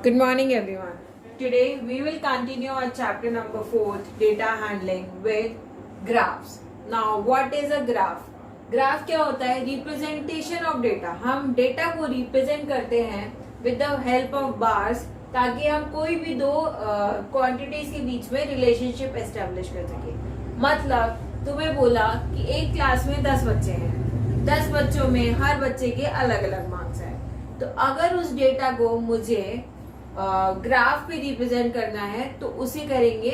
Good morning, everyone. Today we will continue our chapter number 4, data handling with graphs. Now, what is a graph? Graph क्या होता है? Representation of data. हम data को represent करते हैं with the help of bars, ताकि हम कोई भी दो क्वांटिटीज के बीच में रिलेशनशिप एस्टेब्लिश कर सके. मतलब तुम्हें बोला कि एक क्लास में 10 बच्चे हैं, 10 बच्चों में हर बच्चे के अलग अलग मार्क्स हैं. तो अगर उस डेटा को मुझे ग्राफ पे रिप्रेजेंट करना है तो उसे करेंगे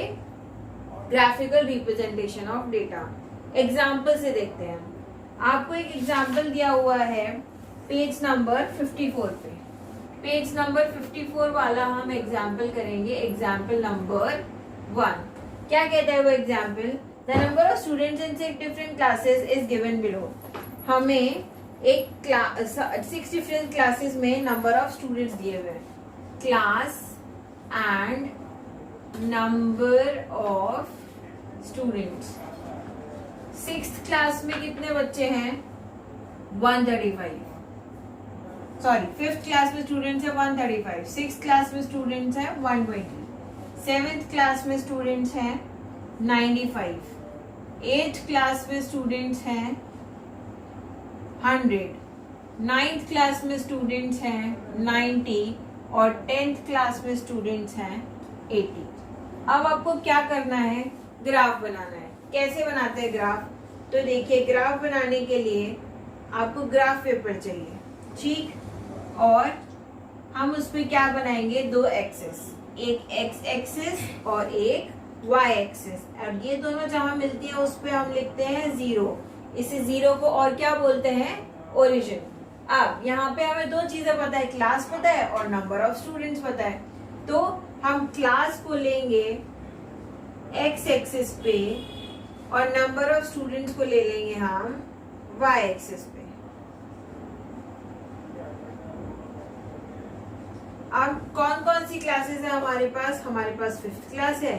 graphical representation of data. Example से देखते हैं. आपको एक एग्जाम्पल दिया हुआ है पेज नंबर 54 पे. पेज नंबर 54 वाला हम एग्जाम्पल करेंगे. Example number 1. क्या कहता है वो example? The number of students in 6 different classes is given below. हमें एक 6 डिफरेंट क्लासेस में नंबर ऑफ स्टूडेंट्स दिए हुए हैं. Class and number of students. 6th class में कितने बच्चे हैं? 135. सॉरी, 5th क्लास में स्टूडेंट्स है 135. 6th क्लास में स्टूडेंट्स है 120. 7th क्लास में स्टूडेंट्स हैं 95. 8th क्लास में स्टूडेंट्स हैं 100. 9th क्लास में स्टूडेंट्स हैं 90 और 10th क्लास में स्टूडेंट्स हैं 80. अब आपको क्या करना है? ग्राफ बनाना है. कैसे बनाते हैं ग्राफ? तो देखिए, ग्राफ बनाने के लिए आपको ग्राफ पेपर चाहिए, ठीक. और हम उस पर क्या बनाएंगे? 2 एक्सेस, एक एक्स एक्सिस और एक वाई एक्सिस. और ये दोनों जहां मिलती है उस पर हम लिखते हैं 0. इसे 0 को और क्या बोलते हैं? ओरिजिन. अब यहाँ पे हमें 2 चीजें पता है, क्लास पता है और नंबर ऑफ स्टूडेंट्स पता है. तो हम क्लास को लेंगे एक्स एक्सिस पे और नंबर ऑफ स्टूडेंट्स को ले लेंगे हम वाई एक्सिस पे. अब कौन कौन सी क्लासेस है हमारे पास? हमारे पास 5th क्लास है,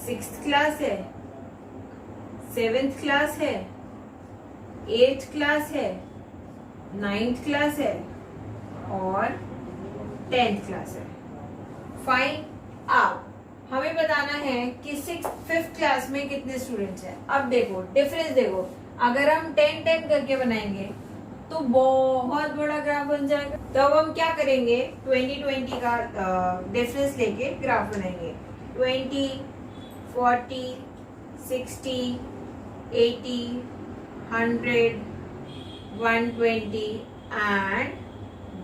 6th क्लास है, 7th क्लास है, 8th क्लास है, 9th क्लास है और 10th क्लास है. फाइन. अब हमें बताना है कि 5th क्लास में कितने स्टूडेंट्स हैं. अब देखो डिफरेंस, देखो अगर हम 10-10 करके बनाएंगे तो बहुत बड़ा ग्राफ बन जाएगा. तो अब हम क्या करेंगे? 20-20 का डिफरेंस लेके ग्राफ बनाएंगे. 20, 40, 60, 80, 100, 120 एंड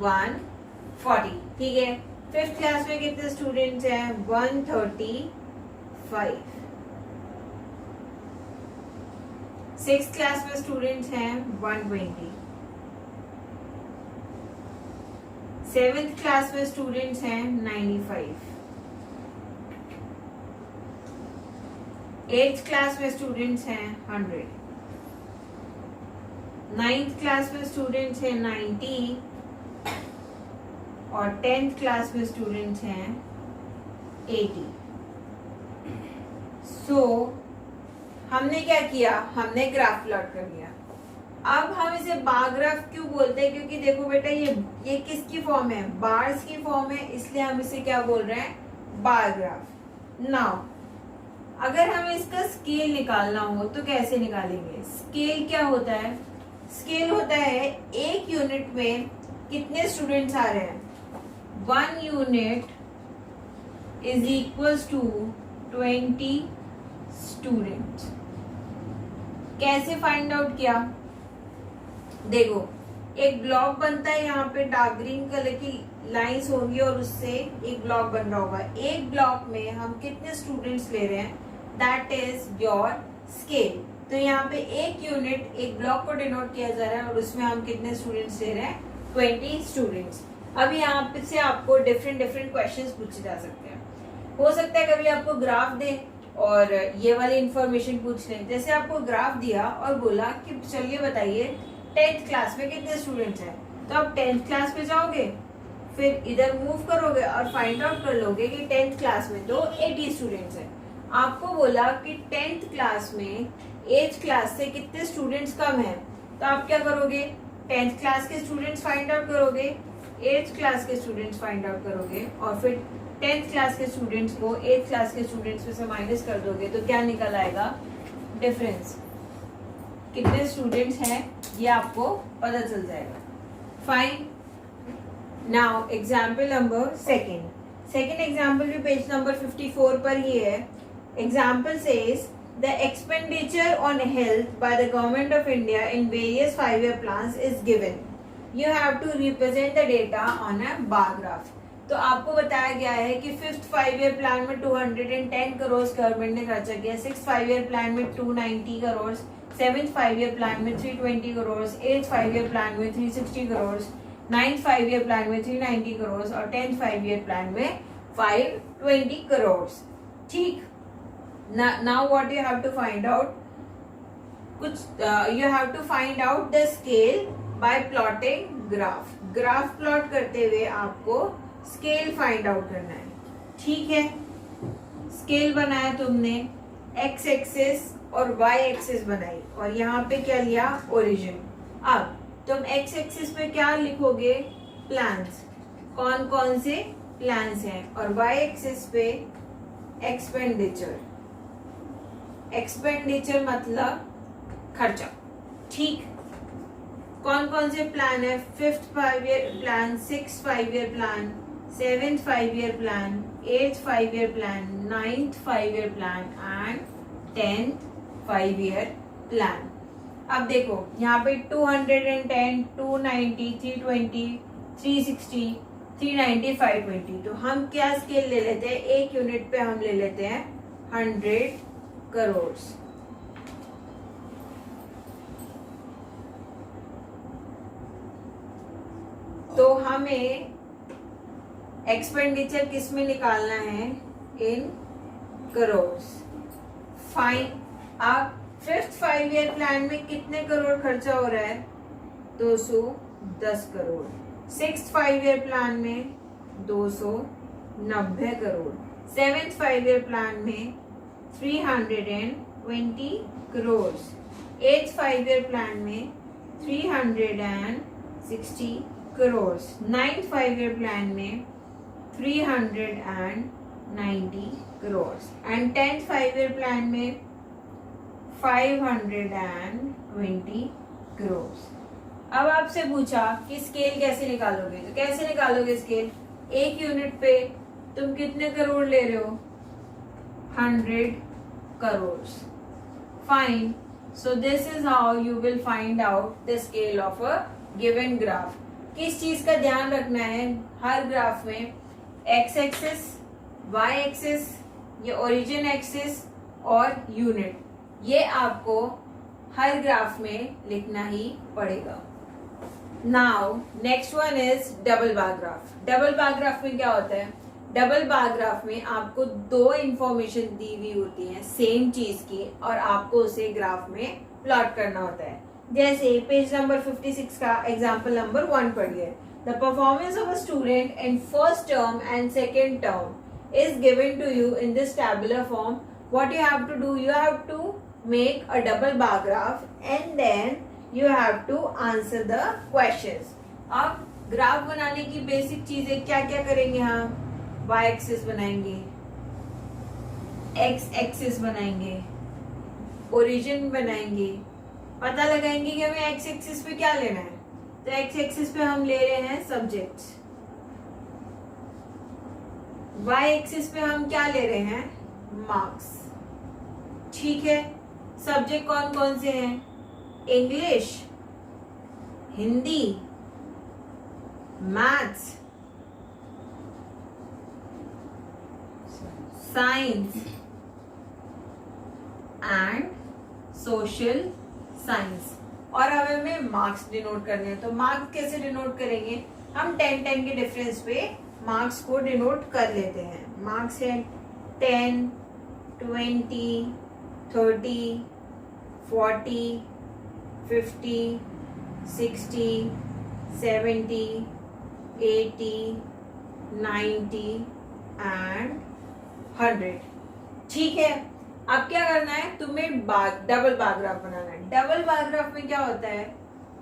140. ठीक है. 5th क्लास में कितने स्टूडेंट्स हैं? 135. 6th क्लास में स्टूडेंट्स हैं 120. 7th क्लास में स्टूडेंट्स हैं 95. 8th क्लास में स्टूडेंट्स हैं 100. 9th क्लास में स्टूडेंट्स हैं 90 और 10th क्लास में स्टूडेंट्स हैं 80. सो हमने क्या किया? हमने ग्राफ प्लॉट कर दिया. अब हम इसे बार ग्राफ क्यों बोलते हैं? क्योंकि देखो बेटा, ये किसकी फॉर्म है? बार्स की फॉर्म है, इसलिए हम इसे क्या बोल रहे हैं? Bar graph. नाउ अगर हमें इसका स्केल निकालना हो तो कैसे निकालेंगे? स्केल क्या होता है? स्केल होता है एक यूनिट में कितने स्टूडेंट्स आ रहे हैं. 1 unit is equals to 20 students. कैसे फाइंड आउट किया? देखो, एक ब्लॉक बनता है, यहाँ पे डार्क ग्रीन कलर की लाइंस होंगी और उससे एक ब्लॉक बन रहा होगा. एक ब्लॉक में हम कितने स्टूडेंट्स ले रहे हैं, दैट इज योर स्केल. तो यहाँ पे एक यूनिट, एक ब्लॉक को डिनोट किया जा रहा है और उसमें हम कितने स्टूडेंट्स ले रहे हैं? 20 स्टूडेंट्स. अब यहाँ पे से आपको डिफरेंट क्वेश्चंस पूछे जा सकते हैं. हो सकता है कभी आपको ग्राफ दे और ये वाली इंफॉर्मेशन पूछ लें. जैसे आपको ग्राफ दिया और बोला कि चलिए बताइए 10th क्लास में कितने स्टूडेंट्स हैं. तो आप 10th क्लास पे जाओगे, फिर इधर मूव करोगे और फाइंड आउट कर लोगे कि 10th क्लास में तो 80 स्टूडेंट्स हैं. आपको बोला कि 10th क्लास में 8th क्लास से कितने स्टूडेंट्स कम हैं, तो आप क्या करोगे? 10th क्लास के स्टूडेंट्स फाइंड आउट करोगे. एट्थ क्लास के स्टूडेंट्स फाइंड आउट करोगे और फिर 10th क्लास के स्टूडेंट्स को 8th क्लास के स्टूडेंट्स में से माइनस कर दोगे तो क्या निकल आएगा? डिफरेंस। कितने स्टूडेंट्स हैं ये आपको पता चल जाएगा। Fine. Now example number second example भी पेज नंबर 54 पर ही है। Example says the expenditure on health by the government of India in various 5-year plans is given. You have to represent the data on a bar graph. तो आपको बताया गया है कि 5th 5-year प्लान में 210 करोड़ गवर्नमेंट ने खर्चा किया, 6th 5-year प्लान में 290 करोड़, 7th 5-year प्लान में 320 करोड़, 8th 5-year प्लान में 360 करोड़, 9th 5-year प्लान में 390 करोड़ और 10th 5-year प्लान में 520 करोड़। ठीक। Now what you have to find out, you have to find out the scale by plotting graph plot करते हुए आपको स्केल फाइंड आउट करना है। ठीक है, स्केल बनाया तुमने, एक्स एक्सिस और वाई एक्सिस बनाई और यहाँ पे क्या लिया? ओरिजिन। अब तुम एक्स एक्सिस पे क्या लिखोगे? प्लान्स, कौन कौन से प्लान्स हैं, और वाई एक्सिस पे एक्सपेंडिचर मतलब खर्चा। ठीक। कौन कौन से प्लान है? 5th 5-year plan, 6th 5-year plan, 7th 5-year plan, 8th 5-year plan, 9th 5-year plan and 10th 5-year plan. अब देखो यहाँ पे 210, 290, 320, 360, 390, 520। तो हम क्या स्केल ले लेते हैं? एक यूनिट पे हम ले लेते हैं 100 करोड़। तो हमें एक्सपेंडिचर किस में निकालना है? इन करोड़। फाइन। अब 5th 5-year प्लान में कितने करोड़ खर्चा हो रहा है? 210 करोड़। 6th 5-year प्लान में 290 करोड़। 7th 5-year प्लान में 320 करोड़। 8th 5-year प्लान में 360 करोड़। 9th 5-year प्लान में 390 crore and 10th 5-year plan में 520 करोड़। अब आपसे पूछा कि स्केल कैसे निकालोगे, तो कैसे निकालोगे स्केल? एक यूनिट पे तुम कितने करोड़ ले रहे हो? 100 crore. Fine. So this is how you will find out the scale of a given graph. किस चीज का ध्यान रखना है हर ग्राफ में? एक्स एक्सिस, वाई एक्सिस, ये ओरिजिन एक्सिस और यूनिट, ये आपको हर ग्राफ में लिखना ही पड़ेगा। Now next one is double bar graph. Double bar graph में क्या होता है? डबल बार ग्राफ में आपको दो इंफॉर्मेशन दी हुई होती है सेम चीज की और आपको उसे ग्राफ में प्लॉट करना होता है। जैसे पेज नंबर 56 का एग्जाम्पल नंबर 1 पढ़िए। The performance of a student in first term and second term is given to you in this tabular form. What you have to do? You have to make a double bar graph and then you have to answer the questions. अब graph बनाने की basic चीजें क्या क्या करेंगे हम? Y axis बनाएंगे, X axis बनाएंगे, ओरिजिन बनाएंगे, पता लगाएंगे कि हमें एक्स एक्सिस पे क्या लेना है। तो एक्स एक्सिस पे हम ले रहे हैं सब्जेक्ट्स, वाई एक्सिस पे हम क्या ले रहे हैं? मार्क्स। ठीक है। सब्जेक्ट कौन कौन से हैं? English, Hindi, maths, science and social science. और अब हमें मार्क्स डिनोट करने हैं। तो मार्क्स कैसे डिनोट करेंगे? हम 10 के डिफरेंस पे मार्क्स को डिनोट कर लेते हैं। मार्क्स है 10, 20, 30, 40, 50, 60, 70, 80, 90 एंड 100। ठीक है। अब क्या करना है? तुम्हें डबल बार ग्राफ बनाना है। डबल बार ग्राफ में क्या होता है?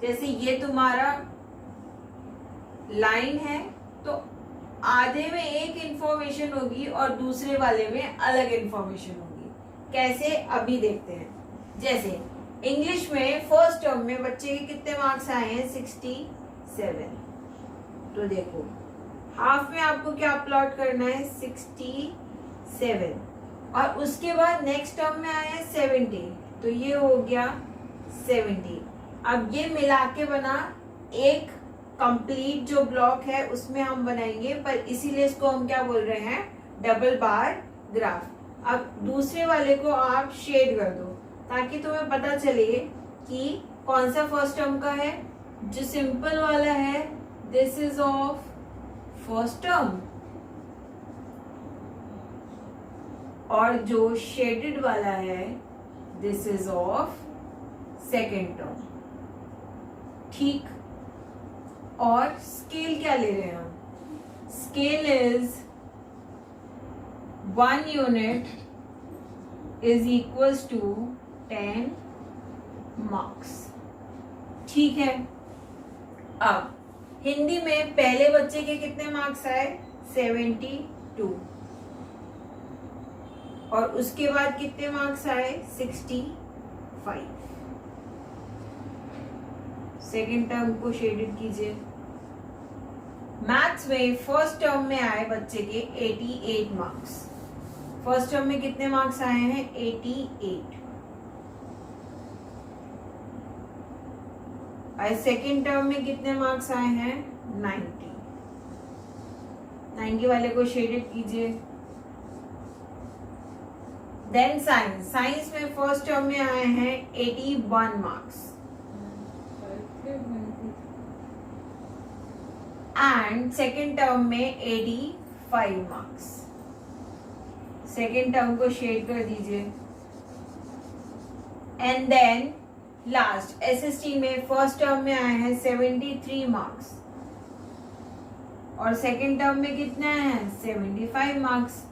जैसे ये तुम्हारा लाइन है तो आधे में एक इंफॉर्मेशन होगी और दूसरे वाले में अलग इंफॉर्मेशन होगी। कैसे, अभी देखते हैं। जैसे इंग्लिश में फर्स्ट टर्म में बच्चे के कितने मार्क्स आए हैं, 67। तो देखो हाफ में आपको क्या प्लॉट करना है, 67, और उसके बाद नेक्स्ट टर्म में आया है 70, तो ये हो गया 70। अब ये मिला के बना एक कंप्लीट जो ब्लॉक है उसमें हम बनाएंगे, पर इसीलिए इसको हम क्या बोल रहे हैं, डबल बार ग्राफ। अब दूसरे वाले को आप शेड कर दो ताकि तुम्हें पता चले कि कौन सा फर्स्ट टर्म का है। जो सिंपल वाला है this is of first term, और जो शेडेड वाला है this is of second term. ठीक, और स्केल क्या ले रहे हैं हम, scale is 1 unit is equals to 10 marks. ठीक है, अब हिंदी में पहले बच्चे के कितने मार्क्स आए, 72, और उसके बाद कितने मार्क्स आए, 65। सेकेंड टर्म को शेडेड कीजिए। मैथ्स में फर्स्ट टर्म में आए बच्चे के 88 मार्क्स। फर्स्ट टर्म में कितने मार्क्स आए हैं, 88, और सेकेंड टर्म में कितने मार्क्स आए हैं, 90। 90 वाले को शेडेड कीजिए। देन साइंस, साइंस में फर्स्ट टर्म में आए हैं 81 मार्क्स, एंड सेकेंड टर्म में 85 मार्क्स। सेकेंड टर्म को शेड कर दीजिए। एंड देन लास्ट एसएसटी में फर्स्ट टर्म में आए हैं 73 मार्क्स, और सेकेंड टर्म में कितने आए हैं, 75 मार्क्स,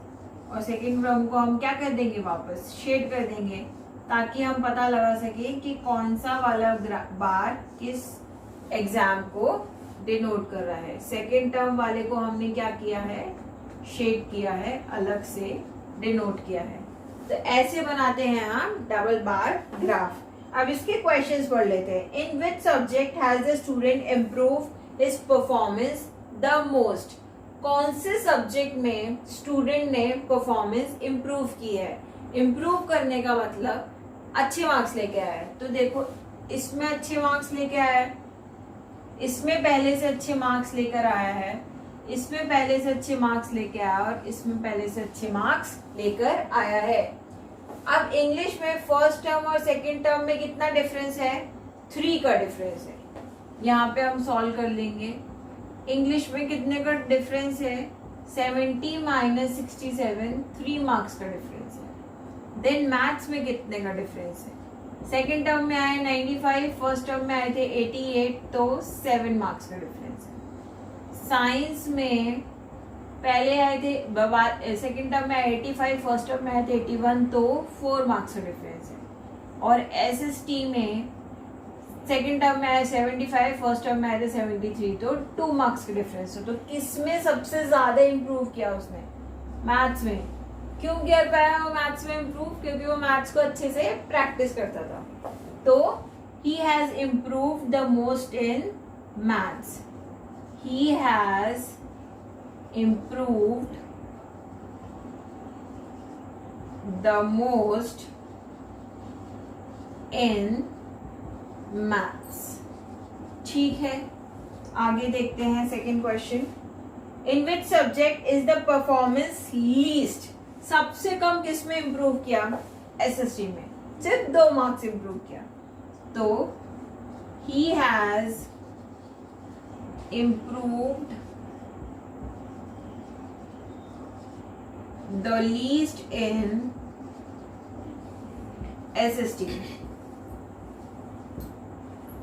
और सेकेंड टर्म को हम क्या कर देंगे, वापस शेड कर देंगे, ताकि हम पता लगा सके कि कौन सा वाला बार किस एग्जाम को डिनोट कर रहा है। सेकेंड टर्म वाले को हमने क्या किया है, शेड किया है, अलग से डिनोट किया है। तो ऐसे बनाते हैं हम डबल बार ग्राफ। अब इसके क्वेश्चंस पढ़ लेते हैं। In which subject has the student improve his performance the most. कौन से सब्जेक्ट में स्टूडेंट ने परफॉर्मेंस इम्प्रूव की है। इम्प्रूव करने का मतलब अच्छे मार्क्स लेके आया है। तो देखो इसमें अच्छे मार्क्स लेके आया है, इसमें पहले से अच्छे मार्क्स लेकर आया है, इसमें पहले से अच्छे मार्क्स लेके आया, और इसमें पहले से अच्छे मार्क्स लेकर आया है। अब इंग्लिश में फर्स्ट टर्म और सेकंड टर्म में कितना डिफरेंस है, 3 का डिफरेंस है। यहाँ पे हम सॉल्व कर लेंगे। इंग्लिश में कितने का डिफरेंस है, 70 माइनस 67, 3 मार्क्स का डिफरेंस है। देन मैथ्स में कितने का डिफरेंस है, सेकेंड टर्म में आए 95, फर्स्ट टर्म में आए थे 88, तो 7 मार्क्स का डिफरेंस है। साइंस में पहले आए थे सेकेंड टर्म में 85, फर्स्ट टर्म में आए थे 81, तो 4 मार्क्स का डिफरेंस है। और एसएसटी में सेकेंड टर्म में आए 75, फर्स्ट टर्म में आए थे 73, तो 2 मार्क्स का डिफरेंस है। तो किसमें सबसे ज्यादा इम्प्रूव किया उसने, मैथ्स में। क्यों कर पाया वो मैथ्स में इम्प्रूव, क्योंकि वो मैथ्स को अच्छे से प्रैक्टिस करता था। तो he has improve the most in maths, he has improved the most in maths. ठीक है, आगे देखते हैं second question. In which subject is the performance least. सबसे कम किसमें इंप्रूव किया, एसएसटी में, सिर्फ 2 मार्क्स इंप्रूव किया। तो he has improved the least in SST.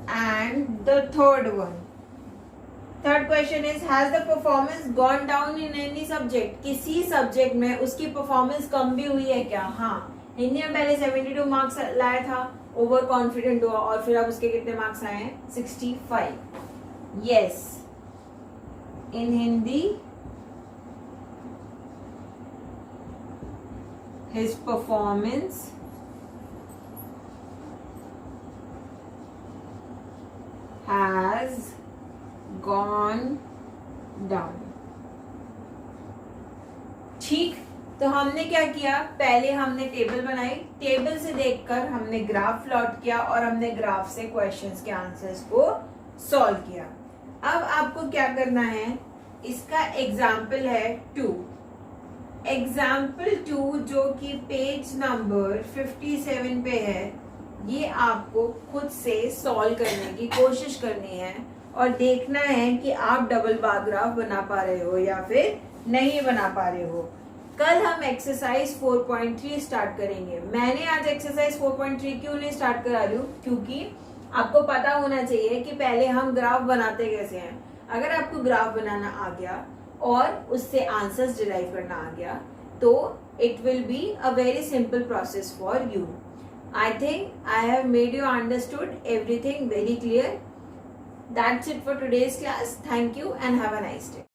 And the third one, third question is has the performance gone down in any subject. किसी subject में उसकी परफॉर्मेंस कम भी हुई है क्या। हाँ, हिंदी में पहले 72 मार्क्स लाया था, ओवर कॉन्फिडेंट हुआ, और फिर अब उसके कितने मार्क्स आए हैं, 65। Yes, in Hindi, his performance has gone down. ठीक, तो हमने क्या किया, पहले हमने टेबल बनाई, टेबल से देखकर हमने ग्राफ प्लॉट किया और हमने ग्राफ से क्वेश्चंस के आंसर्स को सॉल्व किया. अब आपको क्या करना है, इसका एग्जाम्पल है 2. एग्जाम्पल 2 जो कि पेज नंबर 57 पे है, ये आपको खुद से सॉल्व करने की कोशिश करनी है और देखना है कि आप डबल बार ग्राफ बना पा रहे हो या फिर नहीं बना पा रहे हो. कल हम एक्सरसाइज 4.3 स्टार्ट करेंगे. मैंने आज एक्सरसाइज 4.3 क्यों नहीं स्टार्ट करा रही हूँ, क्योंकि आपको पता होना चाहिए कि पहले हम ग्राफ बनाते कैसे हैं. अगर आपको ग्राफ बनाना आ गया और उससे आंसर्स डिराइव करना आ गया, तो it will be a very simple process for you. I think I have made you understood everything very clear. That's it for today's class. Thank you and have a nice day.